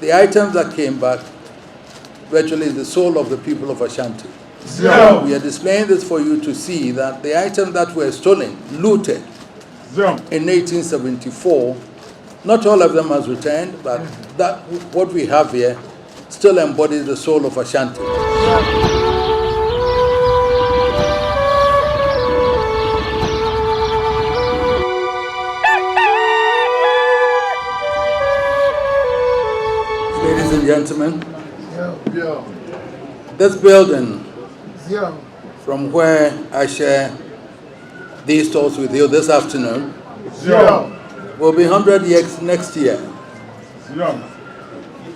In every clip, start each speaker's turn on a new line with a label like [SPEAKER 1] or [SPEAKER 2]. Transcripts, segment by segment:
[SPEAKER 1] The items that came back virtually is the soul of the people of Ashanti.
[SPEAKER 2] Yeah.
[SPEAKER 1] We are displaying this for you to see that the items that were stolen, looted in 1874, not all of them has returned, but that what we have here still embodies the soul of Ashanti. Ladies and gentlemen, this building, from where I share these thoughts with you this afternoon, will be 100 years next year.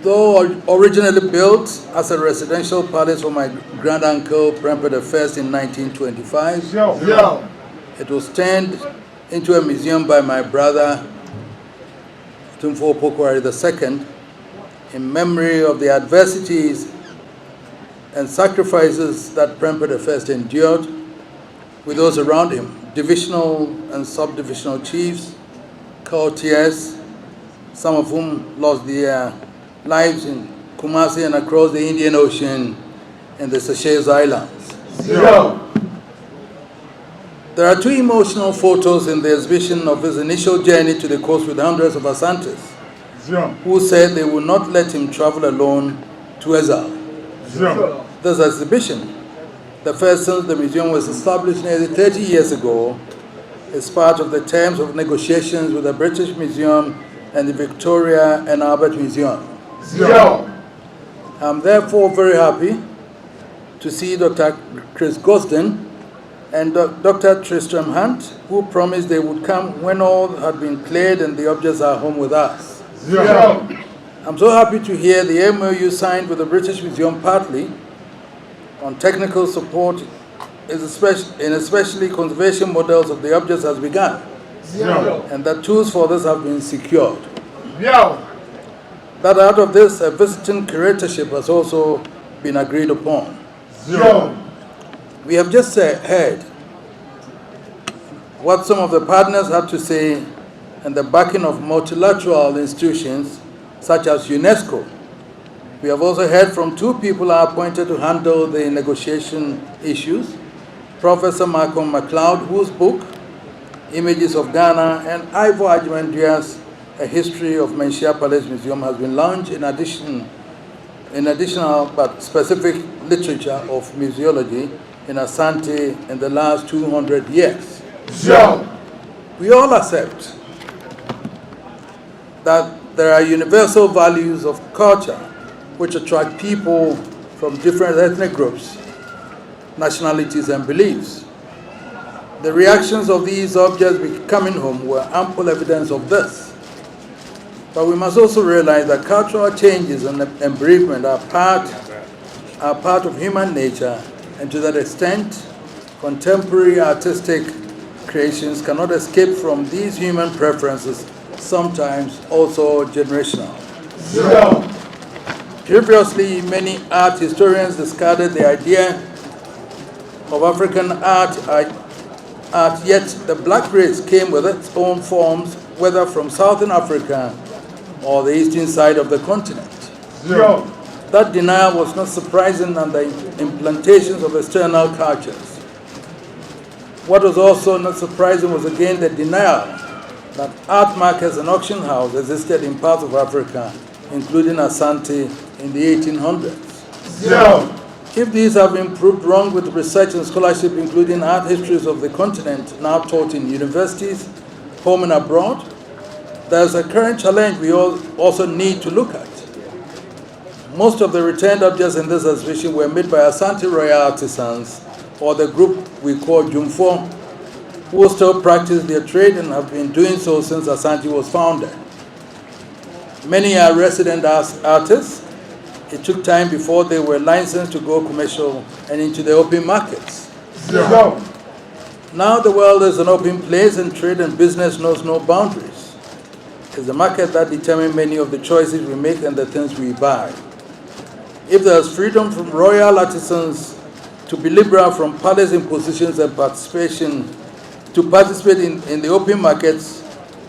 [SPEAKER 1] Though originally built as a residential palace for my grand-uncle, Prempeh I, in 1925, it was turned into a museum by my brother, Tumfo Pokwari II, in memory of the adversities and sacrifices that Prempeh I endured with those around him, divisional and sub-divisional chiefs, courtiers, some of whom lost their lives in Kumasi and across the Indian Ocean and the Seychelles Islands. There are two emotional photos in the exhibition of his initial journey to the coast with hundreds of Asantes who said they would not let him travel alone to exile. This exhibition, the first since the museum was established nearly 30 years ago, is part of the terms of negotiations with the British Museum and the Victoria and Albert Museum. I'm therefore very happy to see Dr. Chris Gosden and Dr. Tristram Hunt, who promised they would come when all had been cleared and the objects are home with us. I'm so happy to hear the MOU signed with the British Museum partly on technical support especially conservation models of the objects has begun, and that tools for this have been secured. That out of this, a visiting curatorship has also been agreed upon. We have just heard what some of the partners had to say and the backing of multilateral institutions such as UNESCO. We have also heard from two people appointed to handle the negotiation issues, Professor Malcolm MacLeod, whose book, Images of Ghana, and Ivo Agyemangya's A History of Menchia Palace Museum has been launched in additional but specific literature of museology in Asante in the last 200 years. We all accept that there are universal values of culture which attract people from different ethnic groups, nationalities, and beliefs. The reactions of these objects coming home were ample evidence of this. But we must also realize that cultural changes and bereavement are part of human nature, and to that extent, contemporary artistic creations cannot escape from these human preferences, sometimes also generational. Previously, many art historians discarded the idea of African art, yet the black race came with its own forms, whether from Southern Africa or the eastern side of the continent. That denial was not surprising under implantations of external cultures. What was also not surprising was again the denial that art markets and auction houses existed in parts of Africa, including Asante in the 1800s. If these have been proved wrong with research and scholarship, including art histories of the continent now taught in universities, home and abroad, there's a current challenge we all also need to look at. Most of the returned objects in this exhibition were made by Asante royal artisans, or the group we call Jumfo, who still practice their trade and have been doing so since Asante was founded. Many are resident artists. It took time before they were licensed to go commercial and into the open markets. Now the world is an open place and trade and business knows no boundaries. It's the market that determines many of the choices we make and the things we buy. If there's freedom from royal artisans to be liberal from palace impositions and participate in the open markets,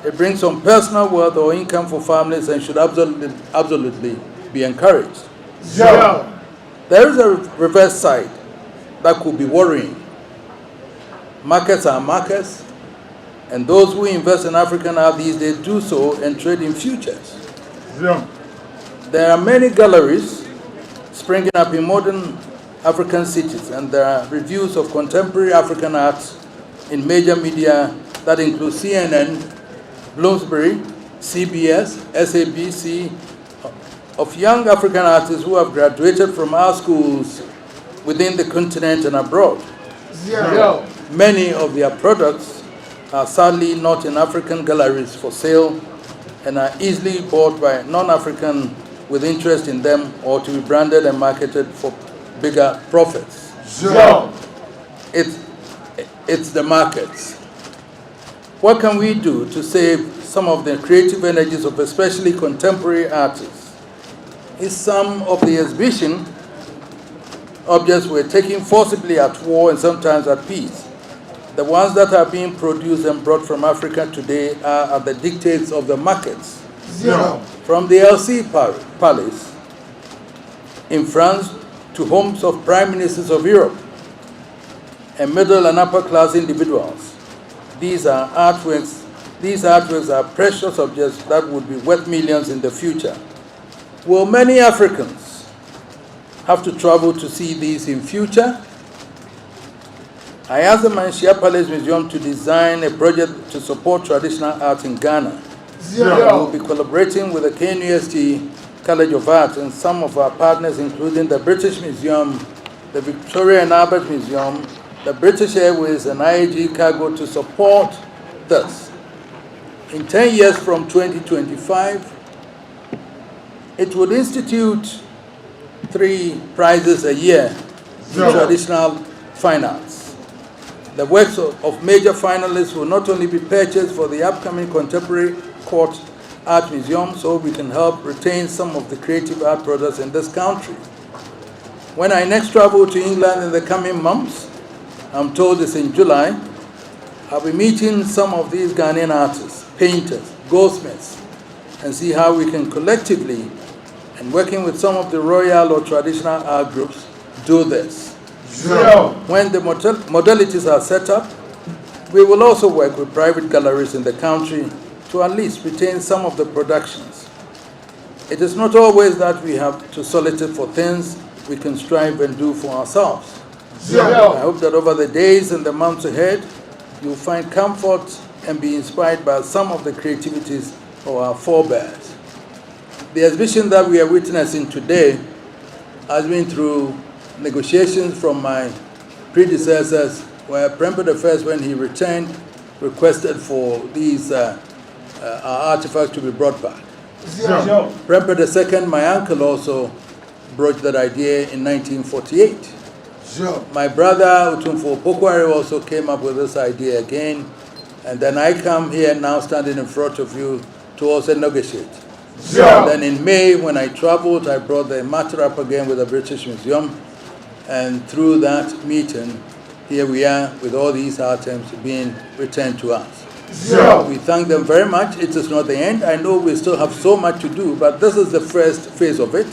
[SPEAKER 1] It brings some personal wealth or income for families and should absolutely be encouraged.
[SPEAKER 2] Yeah.
[SPEAKER 1] There is a reverse side that could be worrying. Markets are markets, and those who invest in African art these days do so and trade in futures.
[SPEAKER 2] Yeah.
[SPEAKER 1] There are many galleries springing up in modern African cities, and there are reviews of contemporary African art in major media that include CNN, Bloomsbury, CBS, SABC, of young African artists who have graduated from our schools within the continent and abroad.
[SPEAKER 2] Yeah.
[SPEAKER 1] Many of their products are sadly not in African galleries for sale and are easily bought by non-African with interest in them or to be branded and marketed for bigger profits.
[SPEAKER 2] Yeah.
[SPEAKER 1] It's the markets. What can we do to save some of the creative energies of especially contemporary artists? Is some of the exhibition objects were taken forcibly at war and sometimes at peace. The ones that are being produced and brought from Africa today are at the dictates of the markets.
[SPEAKER 2] Yeah.
[SPEAKER 1] From the LC Palace in France to homes of prime ministers of Europe and middle and upper class individuals. These artworks are precious objects that would be worth millions in the future. Will many Africans have to travel to see these in future? I asked the Manshia Palace Museum to design a project to support traditional art in Ghana.
[SPEAKER 2] Yeah.
[SPEAKER 1] We will be collaborating with the KNUST College of Art and some of our partners, including the British Museum, the Victoria and Albert Museum, the British Airways, and IAG Cargo to support this. In 10 years from 2025, it would institute 3 prizes a year in traditional fine arts. The works of major finalists will not only be purchased for the upcoming Contemporary Court Art Museum, so we can help retain some of the creative art products in this country. When I next travel to England in the coming months, I'm told it's in July, I'll be meeting some of these Ghanaian artists, painters, goldsmiths, and see how we can collectively, and working with some of the royal or traditional art groups, do this.
[SPEAKER 2] Yeah.
[SPEAKER 1] When the modalities are set up, we will also work with private galleries in the country to at least retain some of the productions. It is not always that we have to solicit for things we can strive and do for ourselves.
[SPEAKER 2] Yeah.
[SPEAKER 1] I hope that over the days and the months ahead, you'll find comfort and be inspired by some of the creativities of our forebears. The exhibition that we are witnessing today has been through negotiations from my predecessors, where Prempeh I, when he returned, requested for these artifacts to be brought back.
[SPEAKER 2] Yeah.
[SPEAKER 1] Prempeh II, my uncle, also broached that idea in 1948.
[SPEAKER 2] Yeah.
[SPEAKER 1] My brother, Utumfo Pokware, also came up with this idea again, and then I come here now standing in front of you to also negotiate.
[SPEAKER 2] Yeah.
[SPEAKER 1] Then in May, when I traveled, I brought the matter up again with the British Museum, and through that meeting, here we are with all these items being returned to us.
[SPEAKER 2] Yeah.
[SPEAKER 1] We thank them very much. It is not the end. I know we still have so much to do, but this is the first phase of it.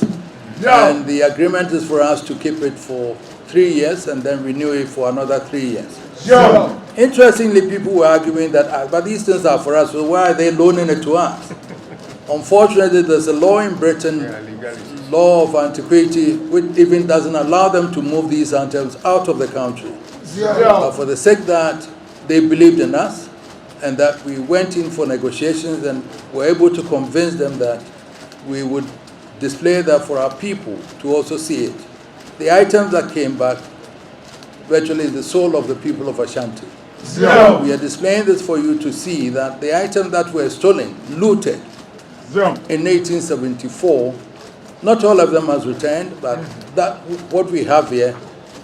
[SPEAKER 2] Yeah.
[SPEAKER 1] And the agreement is for us to keep it for 3 years and then renew it for another 3 years.
[SPEAKER 2] Yeah.
[SPEAKER 1] Interestingly, people were arguing that, but these things are for us, so why are they loaning it to us? Unfortunately, there's a law in Britain, law of antiquity, which even doesn't allow them to move these items out of the country.
[SPEAKER 2] Yeah.
[SPEAKER 1] But for the sake that they believed in us and that we went in for negotiations and were able to convince them that we would display that for our people to also see it. The items that came back virtually is the soul of the people of Ashanti.
[SPEAKER 2] Yeah.
[SPEAKER 1] We are displaying this for you to see that the items that were stolen, looted in 1874, not all of them has returned, but that what we have here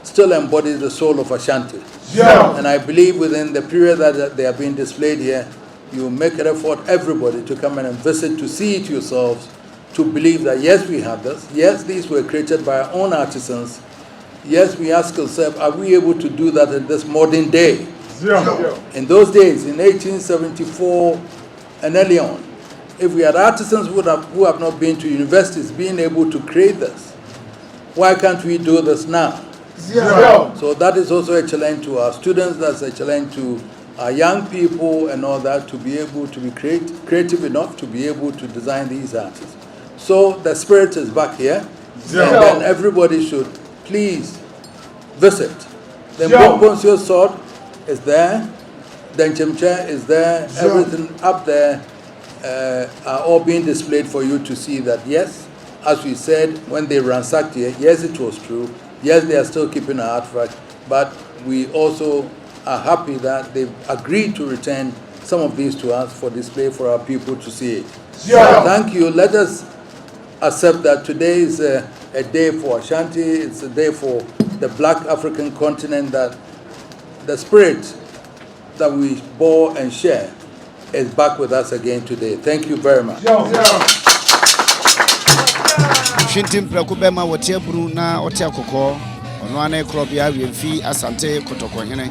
[SPEAKER 1] still embodies the soul of Ashanti.
[SPEAKER 2] Yeah.
[SPEAKER 1] And I believe within the period that they are being displayed here, you make an effort, everybody, to come in and visit, to see it yourselves, to believe that yes, we have this. Yes, these were created by our own artisans. Yes, we ask ourselves, are we able to do that in this modern day?
[SPEAKER 2] Yeah.
[SPEAKER 1] In those days, in 1874, and early on. If we had artisans who have not been to universities being able to create this, why can't we do this now?
[SPEAKER 2] Zero.
[SPEAKER 1] So that is also a challenge to our students, that's a challenge to our young people and all that, to be able to be creative enough to be able to design these artists. So the spirit is back here,
[SPEAKER 2] Zero.
[SPEAKER 1] and then everybody should please visit. The Mbonkoncio sword is there, the Nchemche is there, everything up there are all being displayed for you to see that, yes, as we said, when they ransacked here, yes, it was true. Yes, they are still keeping our artifact, but we also are happy that they've agreed to return some of these to us for display for our people to see it. So thank you. Let us accept that today is a day for Ashanti. It's a day for the Black African continent, that the spirit that we bore and share is back with us again today. Thank you very much.
[SPEAKER 3] Shintim Prakubema watia Bruna, Otia Koko, Onwane Krobia, Wimfi, Asante Kotokohene,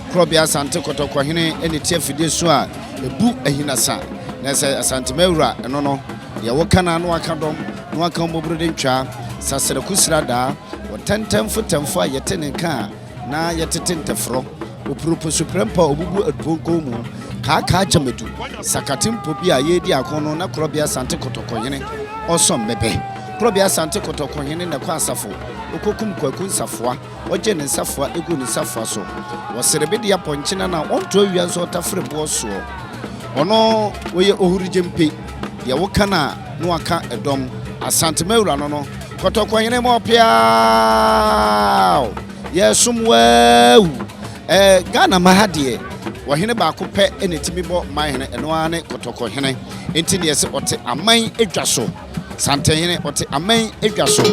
[SPEAKER 3] Krobia Asante Kotokohene, any tear for this one, the book a hinasa, Nessa Asante Meura, and no, Yawakana, no Akadom, no Akambo Brudincha, Sasera Kusrada, or 10 for 10 for your tenant car, na yatin tefro, Upupu Suprempo, Ubu at Bunkomu, Kaka Jametu, Sakatim Popia, Yedi Akono, na Krobia Sante Kotokohene, or some Mebe. Probia Asante Kotokohene na kwa safo okokum kwakun safwa oje ne safwa egu ne safwa so woserebedi aponchina na onto awia so tafrebo so ono woye ohurujempe ye wokana no aka edom Asante Mewura no Kotokohene mo pia ye sumwa Ghana mahadie wahene ba ko pe enetimi bo mahene eno ane Kotokohene enti ne yese ote aman edwa so Asantehene ote amen edwaso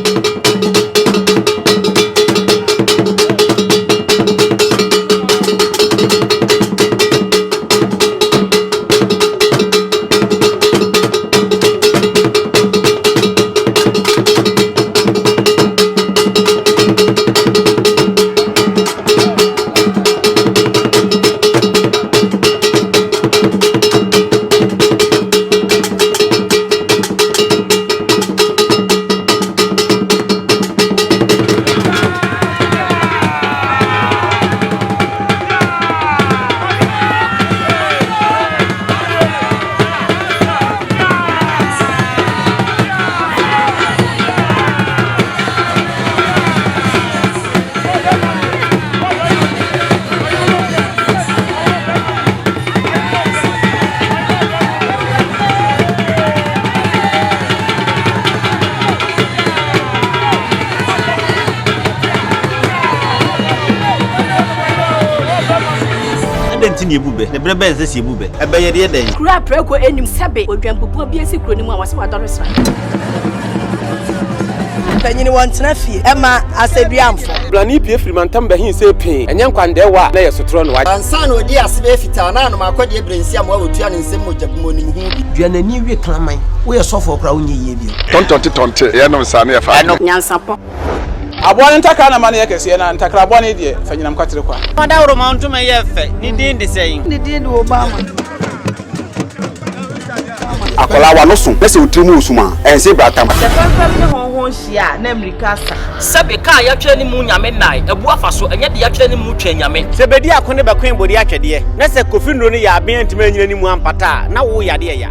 [SPEAKER 4] Yebube, the brebe is Yebube. A bay day.
[SPEAKER 5] Crap, Reko, and Sabe, or Jampu, be a secret, and was what I was saying. Penny wants Nafi, Emma, I said, Biam.
[SPEAKER 6] Blani P. Freeman Tamba, he say, pay, and young Quandewa, they are Sutron White. And son, oh dear, Svefitana, my Quadia Brinsiam, what would you and Simo Jabmoni? You are a new reclaiming. We are so for Crown Ye.
[SPEAKER 2] Don't Yanom Sania, I know
[SPEAKER 5] Nyansapo.
[SPEAKER 6] I want to take a money, and Takraboni, dear, Fenam Catriqua.
[SPEAKER 4] What out of Mount to my effect, Nidin the saying.
[SPEAKER 5] Nidin Obama.
[SPEAKER 7] Akolawa no so pese utrimu usuma ense bratam
[SPEAKER 5] The family hon hia na America
[SPEAKER 4] Sabe ka ya twa ni mu nyame nai ebu afaso enye de ya twa ni mu twa nyame
[SPEAKER 8] sebedi akone bakwen bodi atwede na se kofi nro ni ya aben ntime nyina ni mu ampata na wo yade ya